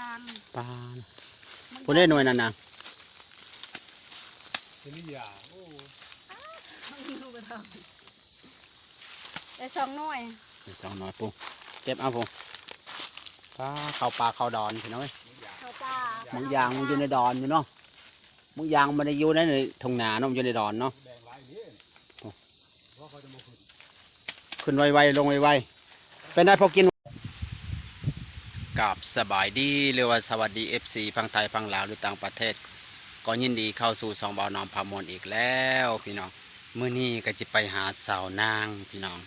างปลาผู้ได้หน่วยนั่นนะเป็นนิยาโอ้ได้2 หน่วยสองหน่อยปูเก็บเอาปูปลาเข้าปลาเข้าดอนพี่น้อยเข้าป่าบางอย่างมันอยู่ในดอนอยู่เนาะบางอย่างมันได้อยู่ในทุ่งนาเนาะมันอยู่ในดอนเนาะขึ้นไวๆลงไวๆเป็นได้พอกินกับสบายดีหรือว่าสวัสดี FC ฝั่งไทยฝั่งลาวหรือต่างประเทศก็ยินดีเข้าสู่สองบ่าวนอมพามนอีกแล้วพี่น้องมื้อนี้ก็จะไปหาสาวนางพี่น้อง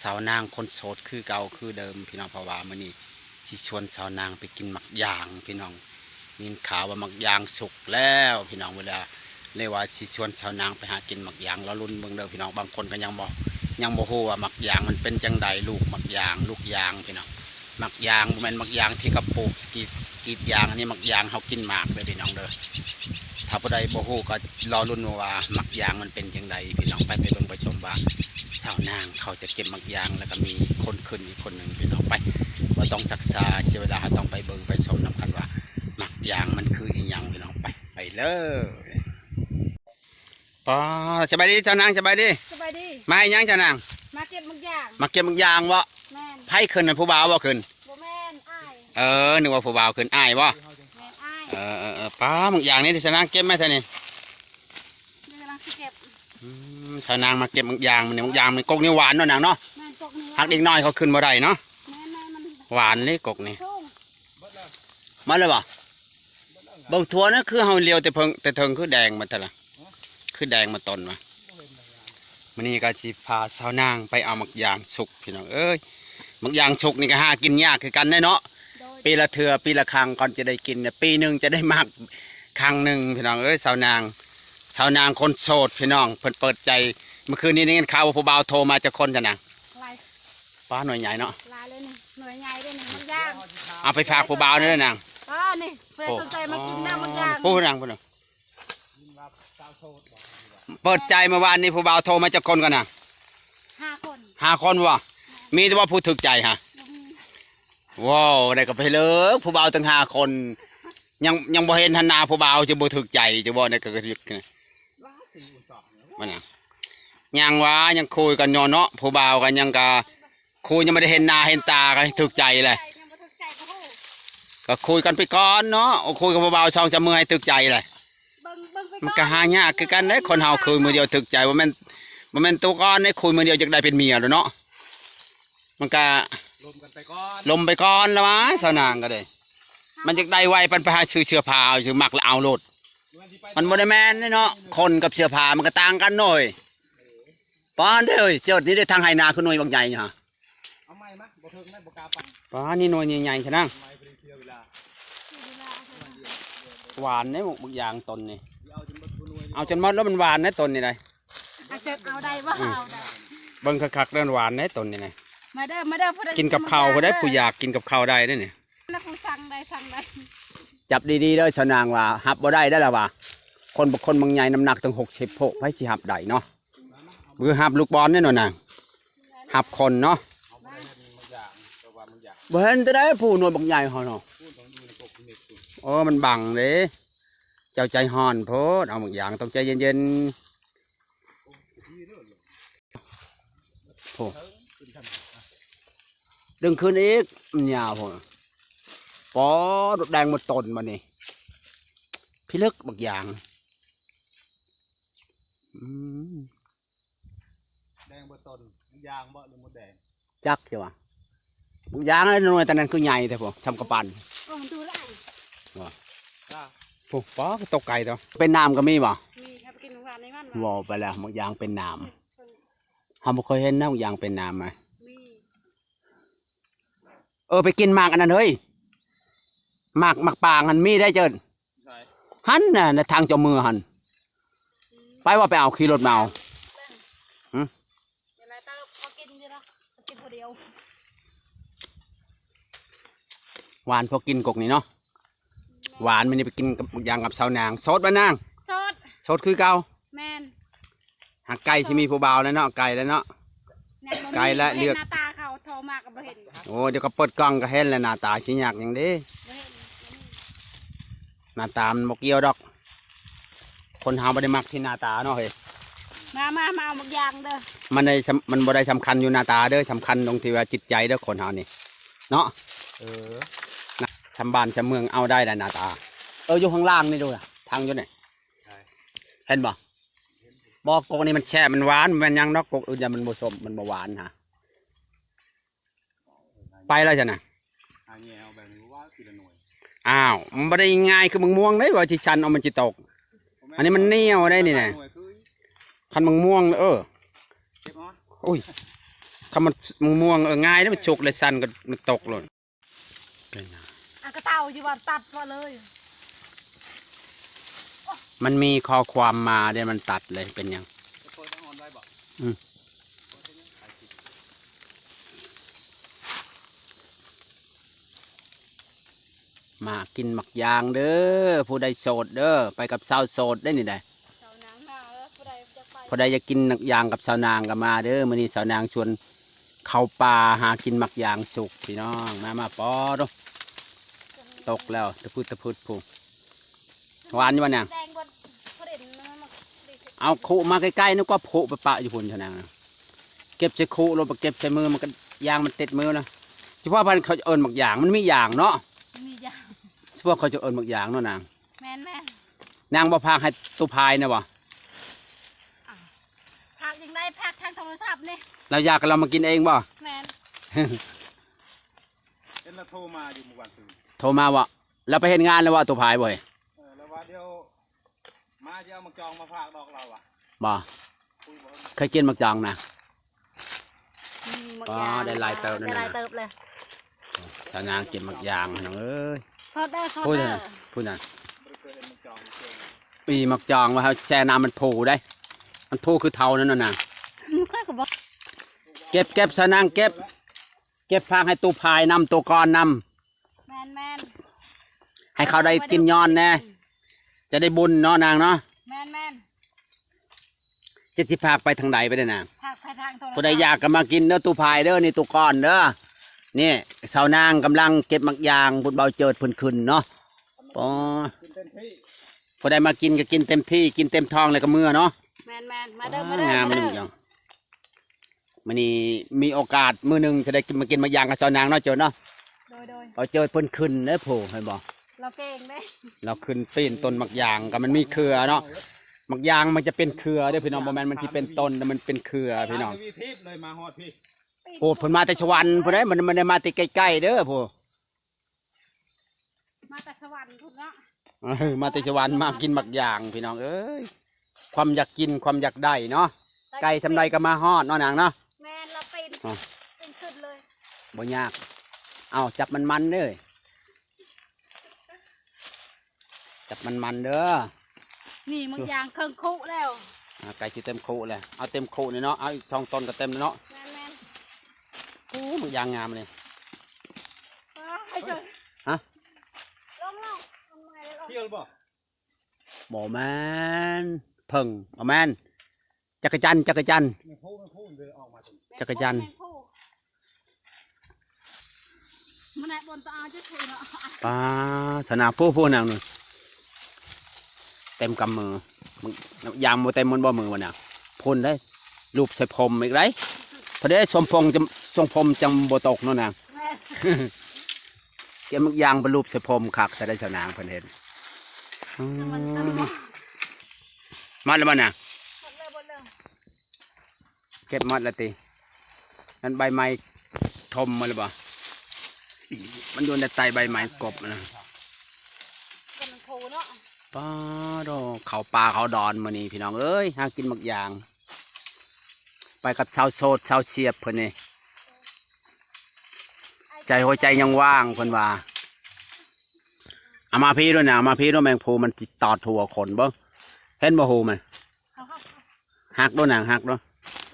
สาวนางคนโสดคือเก่าคือเดิมพี่น้องเพราะว่ามื้อนี้สิชวนสาวนางไปกินหมักยางพี่น้องนินข่าวว่าหมักยางสุกแล้วพี่น้องเวลาเรียกว่าสิชวนสาวนางไปหากินหมักยางแล้วรุ่นเบิ่งเด้อพี่น้องบางคนก็ยังบ่ฮู้ว่าหมักยางมันเป็นจังใดลูกหมักยางลูกยางพี่น้องหมักยางบ่แม่นหมักยางที่กระปุกกีดยางอันนี้หมักยางเฮากินหมากเลยพี่น้องเด้อถ้าผู้ใดบ่ฮู้ก็รอรุ่นว่าหมักยางมันเป็นจังใดพี่น้องไปเบิ่งไปชมว่าสาวนางเขาจะเก็บหมักยางแล้วก็มีคนขึ้นอีกคนนึงพี่น้องไปบ่ต้องศึกษาเสียเวลาต้องไปเบิ่งไปชมนำกันว่าหมักยางมันคืออีหยังพี่น้องไปเลยปอสบายดีเจ้านางสบายดีสบายดีมาให้ยังเจ้านางมาเก็บหมักยางมาเก็บหมักยางบ่แม่นไผขึ้นน่ะผู้บ่าวบ่ขึ้นบ่แม่นอ้ายนึกว่าผู้บ่าวขึ้นอ้ายบ่แม่นอ้ายป้าหมักยางนี่เจ้านางเก็บไหมท่านนี่กำลังสิเก็บเจ้านางมาเก็บหมักยางมันหมักยางมันกกนี่หวานเนาะนางเนาะแม่นปกนี้หักเด็กน้อยเขาขึ้นบ่ได้เนาะแม่นมันหวานเลยกกนี่ทุ่งมาเลยบ่เบิ่งทั่วนะคือเฮาเลียวแต่เทิงคือแดงมาแต่ละคือแดงมาต้นมามื้อนี้ก็สิพาสาวนางไปเอาหมักยางสุกพี่น้องเอ้ยหมักยางสุกนี่ก็หากินยากคือกันเนาะปีละเทื่อปีละครั้งก่อนจะได้กินเนี่ยปีนึงจะได้หมักครั้งนึงพี่น้องเอ้ยสาวนางคนโสดพี่น้องเพิ่นเปิดใจเมื่อคืนนี้ได้ยินข่าวว่าผู้บ่าวโทรมาจากคนจ้ะนางป้าหน่วยใหญ่เนาะลายเลยนี่หน่วยใหญ่เลยนี่หมักยาง เอาไปฝากผู้บ่าวนี่เด้อนางนี่เพื่อนสนใจมากินน้ำหมักยางผู้นางพุ่นเปิดใจเมื่อวานนี้ผู้บ่าวโทรมาจากคนกันนะ5 คนวะมีแต่ว่าผู้ถึกใจฮะว้าวได้ก็ไปเลยผู้บ่าวตั้ง5 คนยังบ่เห็นหันหน้าผู้บ่าวจะบ่ถึกใจจะบ่ได้ก็กระดิบมันยังว่ายังคุยกันเนาะผู้บ่าวกันยังก็คุยยังไม่ได้เห็นหน้าเห็นตากันถึกใจเลยก็คุยกันไปก่อนเนาะคุยกับผู้บ่าวช่องจะเมื่อยถึกใจเลยมันก็หายากคือกันได้คนเฮาคุยมือเดียวถึกใจว่ามันตัวก้อนได้คุยมือเดียวจะได้เป็นเมียแล้วเนาะมันก็ลมไปก่อนแล้ววะสาวนางก็ได้มันจะได้ไวปันไปหาซื้อเสื้อผ้าซื้อหมักแล้วเอาโลดมันโมเดลแมนเนาะคนกับเสื้อผ้ามันก็ต่างกันหน่อยป้อนเด้อเจ้านี่ได้ทางไหนาคือหน่วยบางใหญ่เนี่ยป้านี่หน่วยใหญ่ๆใช่ไหมหวานเนี่ยบางอย่างต้นนี่เอาจนหมดแล้วมันหวานเนี่ยต้นนี่เลยเอาได้ว่าเอาได้เบิ่งคักๆเรื่องหวานเนี่ยต้นนี่เลยมาเด้อกินกับข้าวก็ได้ผู้อยากกินกับข้าวได้เนี่ยแล้วผู้สั่งได้จับดีๆเด้อชาวนางว่าหับบ่ได้แล้วว่าคนบางใหญ่น้ำหนักถึง60 โพกไว้สิหับได้เนาะมือหับลูกบอลเนี่ยนางหับคนเนาะบ่เห็นจะได้ผู้หน่วยบางใหญ่เขาเนาะมันบังเลยเจ้าใจห่อนโพดเอาบางอย่างต้องใจเย็นๆโอ้ดึงคืนอีกมันยาวพอปอดแดงมาต้นมานี่พี่ลึกบางอย่างแดงบนต้นยางบ่หรือมดแดงจักใช่ปะบางอย่างนั่นหน่วยแต่นั้นคือใหญ่แต่ผมทำกระปันมันดูแลพวกปอก็ตกไก่ตัวเป็นน้ำก็มีบ่มีครับกินหวานในบ้านวอไปแล้วบางอย่างเป็นน้ำเขาไม่เคยเห็นนะบางอย่างเป็นน้ำไหมไปกินหมากอันนั้นเฮ้ยหมากปางหันมีได้เจิดหันน่ะในทางจมือหันไปว่าไปเอาขี่รถมาเอาหวานพอกินกกนี่เนาะหวานมันนี่ไปกินกับยางกับสาวนางสดบ้านางสดคือเก่าแมนหากไก่ที่มีผู้บ่าวแล้วเนาะไก่แล้วเนาะไก่แล้วเลือกหน้าตาเขาโทรมากับเห็นเดี๋ยวก็เปิดกล้องก็เห็นแล้วหน้าตาชิ้นยากอย่างนี้ หน้าตามันบ่เกี่ยวดอกคนเฮาบ่ได้มักที่หน้าตาเนาะเฮ้ย มาเอาหมกยางเด้อ มันบ่ได้สำคัญอยู่หน้าตาเด้อสำคัญตรงที่ว่าจิตใจเด้อคนเฮานี่เนาะ เออ ชำบ้านชำเมืองเอาได้แหละหน้าตาอยู่ข้างล่างนี่ดูนะทางอยู่นี่ ใช่ เห็นบ่บอกกกนี่มันแช่มันหวานมันยังเนาะกกอื่นอย่ามันบ่ส้มมันบ่หวานฮะไปแล้วจ้ะนะ หาแง่เอาแบบนี้ว่าทีละหน่วย อ้าวมันบ่ได้ง่ายคือมึงม่วงได้ว่าสิชันเอามันสิตก อันนี้มันเหนียวได้นี่นะ หน่วยคือ คันมึงม่วงเก็บเนาะ อุ้ยคันมันมึงม่วงง่ายแล้วมันฉกเลยชันก็มันตกหล่นเป็นไง อ่ะกระเต่าอยู่ว่าตัดมาเลย มันมีข้อความมาเดี๋ยวมันตัดเลยเป็นยัง จะเปิดต้องออนไว้บ่ อืม เปิดให้เนี่ยถ่ายคลิป มากินหมักยางเด้อผู้ใดโสดเด้อไปกับสาวโสดได้นี่ได้ เจ้านางหน้าแล้วผู้ใดจะไป ผู้ใดจะกินหมักยางกับสาวนางก็มาเด้อมื้อนี้สาวนางชวนเข้าป่าหากินหมักยางสุกพี่น้องมาปอดูตกแล้วตะพุดผู้หวานอยู่วะเนี่ย แดงบนเขาเด่นมันดี เอาขู่มาใกล้ๆนึกว่าโผล่ไปปะอยู่พุ่นสาวนางนะเก็บใส่ขู่ลงไปเก็บใส่มือมันก็ยางมันติดมือนะเฉพาะพันธุ์เขาเอิ้นหมักยางมันมียางเนาะ มียาง เฉพาะเขาจะเอิ้นหมักยางเนาะนาง แม่น นางบ่พากให้ตุพายนะบ่ พักยังได้พักทางโทรศัพท์นี่ เราอยากเรามากินเองบ่ แม่น เอ็นเราโทรมาอยู่เมื่อวันตื่น โทรมาว่าเราไปเห็นงานแล้วว่าตุพายบ่อย แล้วว่าเดี๋ยวมาจะเอามาจองมาฝากดอกเราอ่ะ บ่ คุยบอก เคยกินหมักยางนะ หมก อ๋อย าง ได้หลายเติบนั่นน่ะ ได้หลายเติบเลย สาวนางกินหมักยางน้องเอ้ย สดเด้อสด พูด เด้ นะ อ พูดนะ ไม่เคยเห็นมันจองเจอ ปีหมักยางว่าเขาแช่น้ำมันโผล่ได้ มันโผล่คือเท่านั้นน่ะนะ มึงเคยกับบอก เก็บสาวนางเก็บพางให้ตูพายนำตัวกรน แม่น ำให้เขาได้กินย้อนแน่จะได้บุญเนาะนางเนาะ แม่น จะที่พากไปทางใดไปได้นาง พักไปทางโทรศัพท์ ผู้ใดอยากก็มากินเด้อตูพายเด้อนี่ตูกรเด้อนี่สาวนางกำลังเก็บหมักยางบุญเบาเจิดเพิ่นขึ้นเนาะอ๋อ กินเต็มที่ ผู้ใดมากินก็กินเต็มที่กินเต็มท้องเลยก็มื้อเนาะ แม่นมาเด้อมาเด้อง าม มา มัน เด้ นี่ อ จังมันนี่มีโอกาสมื้อหนึงจะได้กินมาย่างกับเจ้านางเนาะเจ้าเนาะ โดย เอาเจอเพิ่นขึ้นเด้อโผล่ให้บอก เราเก่งเด้ เราขึ้นปีนต้นมักยางกับมันมีเครือเนาะมักยางมันจะเป็นเครือเด้อพี่น้องบ่แม่นมันที่เป็นต้นแต่มันเป็นเครือพี่น้อง วีทิพย์เลยมาฮอดพี่ โอ้เพิ่นมาแต่สวรรค์พุ่นเด้มันได้มาแต่ใกล้ๆเด้อโผ มาแต่สวรรค์ทุกเนาะ มาแต่สวรรค์มากินมักยางพี่น้องเอ้ยความอยากกินความอยากได้เนาะไก่ทำไรก็มาฮอดเนาะนางเนาะ แม่นเราเป็น อ๋อ เป็นขึ้นเลย บ่ยากเอาจับมันเด้อจับมันเด้อ นี่มึงยางเครื่องคุแล้ว ไก่สิเต็มคูเลยเอาเต็มคูนี่เนาะเอาอีกทองต้นก็เต็มเลยเนาะ แม่น โอ้มักยางงามเลย ให้เจอ ฮะ ลงทำไมลง เที่ยวหรือเปล่า บ่แม่นเพิ่งบ่แม่นจักรจันทร์ ไม่พูดเลยออกมาตรง จักรจันทร์ มันไหนบนตาจะถูกเนาะ ปลาสนาผู้นางนู่นเต็มกำมือมึงยามโมเต็มมันบ่มือมันน่ะพ่นได้รูปใส่ผมอีกไรพอได้สมพงษ์จะทรงผมจังบ่ตกเนาะนาง แม่ เกี่ยมักยางเป็นรูปใส่ผมคักใส่ได้สนางเพิ่นเห็นอื มันจะ ม หมด มัดแล้วบ่น่ะ เลย เก็บมัดแล้วตินั่นใบไม้ทมมาหรือเปล่ามันโดนแต่ไตใบไม้กบนะ เป็นโคเนาะ ป้าดอเขาปลาเขาดอนมานี่พี่น้องเอ้ยหากินหมักยาง ไปกับชาวโซดชาวเสียบเพิ่นนี่ใจหัวใจยังว่างเพิ่นว่าเอามาพี่ด้วยนะเอามาพี่ด้วยแมงภูมันติดตอดหัวขนบ่เห็นบ่หูมันหักด้วยนางหักด้วย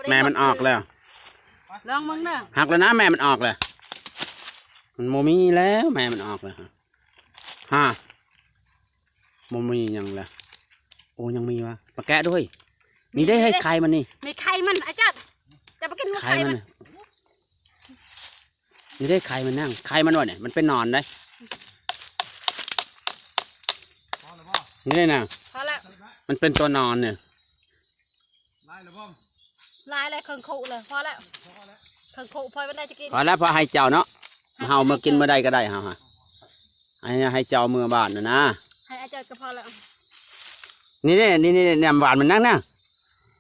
แม่มันออกแล้ว ลองมึงเนาะ หักแล้วนะแม่มันออกเลยมันโมมีแล้วแม่มันออกเลยฮะโมมียังเลยโอ้ยังมีวะมาแกะด้วยมีได้ให้ใครมันนี่ ในไข่มันอาจารย์จะไปกินหัว ใคร ไข่ มัน มัน นี่มีได้ใครมันนั่งใครมันวะเนี่ยมันเป็นนอนได้ นี่นะ พอแล้ว มันเป็นตัวนอนเนี่ย ไล่หรือบ้อง ลายอะไรเครื่องขู่เลยพอแล้วเครื่องขู่พอไม่ได้จะกิน พอแล้วพอให้เจ้าเนาะเฮามากินเมื่อใดก็ได้เฮาฮะให้เจ้าเมื่อบ้านนะ ให้อาจารย์ก็พอแล้ว นี่น้ำหวานมันนั่งนะ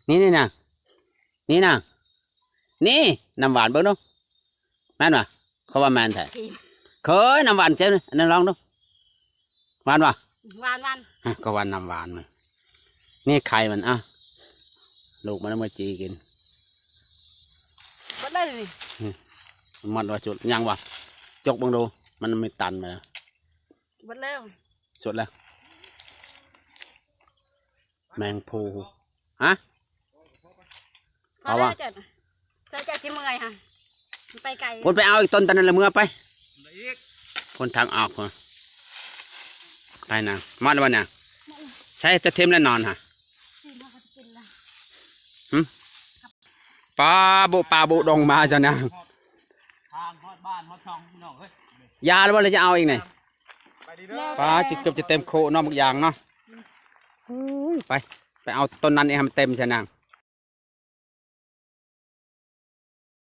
นี่นะนี่นะนี่น้ำหวานเบิ่งดูแม่นปะเขาว่าแม่นแท้ ทีม เคยน้ำหวานเจ้านั่นลองดูหวานปะ วาน ฮะก็หวานน้ำหวานมันนี่ไข่มันอ่ะลูกมันเอามาจีกิน หมดเลยนี่ มันว่าจุดยังวะจกเบังดูมันไม่ตันไปแล้ว หมดแล้ว สุดแล้วแมงภูฮะ พอแล้วอาจารย์อาจารย์ชิเมื่อยค่ะไปไกล พนไปเอาอีกต้นตอนนั้นละเมื่อไป ไหนอีก พนทางออกมาไปนะมาแล้วนะใช้จะเทมแล้วนอนฮะ ทีมเขาจะกินละ ปลาบุดงมาจ้ะนาง ทางฮอดบ้านฮอดช่องพี่น้องเฮ้ย ยาแล้วว่าเราจะเอาอีกไง ไปดีเด้อ ปลาจิเกือบจะเต็มโคเนอกบางอย่างเนาะไปเอาต้นนั้นเองให้มันเต็มจ้ะนาง